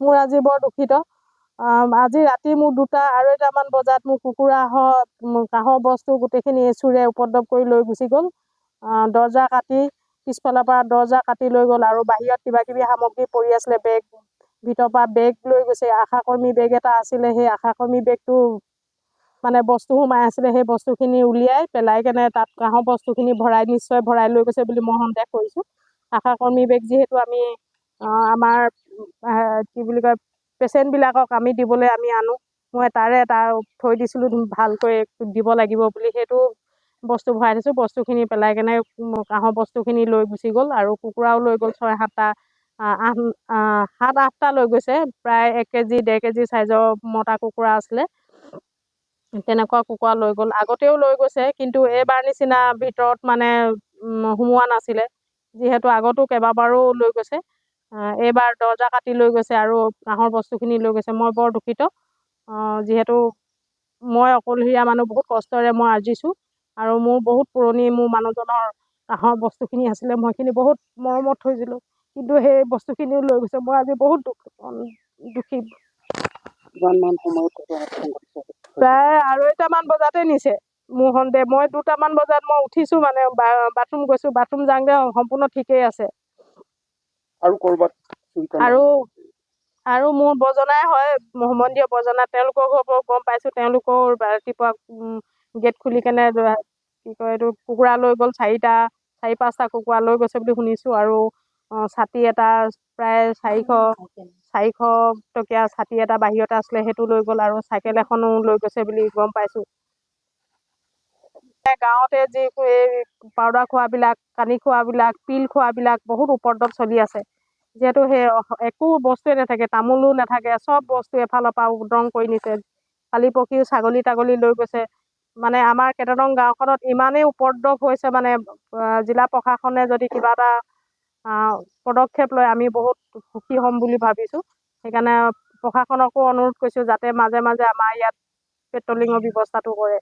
মোৰ আজি বৰ দুখিত। আজি ৰাতি মোৰ 2টা আৰু 1টামান বজাত মোৰ কুকুৰা কাঁহৰ বস্তু গোটেইখিনি চোৰে উপদ্ৰৱ কৰি লৈ গুচি গ'ল। দৰ্জা কাটি পিছফালৰ পৰা দৰ্জা কাটি লৈ গ'ল আৰু বাহিৰত কিবা কিবি সামগ্ৰী পৰি আছিলে, বেগ ভিতৰৰ পৰা বেগ লৈ গৈছে। আশাকৰ্মী বেগ এটা আছিলে, সেই আশাকৰ্মী বেগটো মানে বস্তু সোমাই আছিলে, সেই বস্তুখিনি উলিয়াই পেলাই কেনে তাত কাঁহৰ বস্তুখিনি নিশ্চয় ভৰাই লৈ গৈছে বুলি মই সন্দেহ কৰিছোঁ। আশাকৰ্মী বেগ যিহেতু আমি আমাৰ কি বুলি কয় পেচেণ্টবিলাকক আমি দিবলৈ আমি আনো, মই তাৰে এটা থৈ দিছিলোঁ ভালকৈ দিব লাগিব বুলি, সেইটো বস্তু ভৰাই দিছোঁ। বস্তুখিনি পেলাই কেনে কাঁহৰ বস্তুখিনি লৈ গুচি গ'ল আৰু কুকুৰাও লৈ গ'ল 6-7টা, 7-8টা লৈ গৈছে। প্ৰায় 1 কেজি 1.5 কেজি চাইজৰ মতা কুকুৰা আছিলে, তেনেকুৱা কুকুৰা লৈ গ'ল। আগতেও লৈ গৈছে, কিন্তু এইবাৰ নিচিনা ভিতৰত মানে সোমোৱা নাছিলে, যিহেতু আগতো কেইবাবাৰো লৈ গৈছে। এইবাৰ দৰ্জা কাটি লৈ গৈছে আৰু কাঁহৰ বস্তুখিনি লৈ গৈছে। মই বৰ দুখিত, যিহেতু মই অকলশৰীয়া মানুহ, বহুত কষ্টৰে মই আৰ্জিছোঁ আৰু মোৰ বহুত পুৰণি মোৰ মানুহজনৰ কাঁহৰ বস্তুখিনি আছিলে, মই সেইখিনি বহুত মৰমত থৈছিলোঁ, কিন্তু সেই বস্তুখিনিও লৈ গৈছে। মই আজি বহুত দুখী। প্ৰায় 2:30মান বজাতে নিছে মোৰ সন্দেহ। মই 2টামান বজাত মই উঠিছোঁ, মানে বাথৰুম গৈছোঁ, বাথৰুম যাওঁতে সম্পূৰ্ণ ঠিকেই আছে। আৰু মোৰ বজনাই হয়, মন্দিৰৰ বজনা, তেওঁলোকৰ ঘৰৰ পৰা গম পাইছোঁ। তেওঁলোকৰ ৰাতিপুৱা গেট খুলি কেনে কি কয় এইটো কুকুৰা লৈ গ'ল, 4-5টা কুকুৰা লৈ গৈছে বুলি শুনিছোঁ। আৰু ছাতি এটা প্ৰায় 400 টকীয়া ছাতি এটা বাহিৰতে আছিলে, সেইটো লৈ গ'ল আৰু চাইকেল এখনো লৈ গৈছে বুলি গম পাইছোঁ। গাঁৱতে যি এই পাউডাৰ খোৱাবিলাক, কানি খোৱাবিলাক, পিল খোৱাবিলাক বহুত উপদ্ৰৱ চলি আছে। যিহেতু সেই একো বস্তুৱে নাথাকে, তামোলো নাথাকে, চব বস্তু এফালৰ পৰা উদং কৰি নিছে। কালি পৰহি ছাগলী লৈ গৈছে। মানে আমাৰ কেটাদং গাঁওখনত ইমানেই উপদ্ৰৱ হৈছে, মানে জিলা প্ৰশাসনে যদি কিবা এটা পদক্ষেপ লয় আমি বহুত সুখী হ'ম বুলি ভাবিছোঁ। সেইকাৰণে প্ৰশাসনকো অনুৰোধ কৰিছোঁ যাতে মাজে মাজে আমাৰ ইয়াত পেট্ৰলিঙৰ ব্যৱস্থাটো কৰে।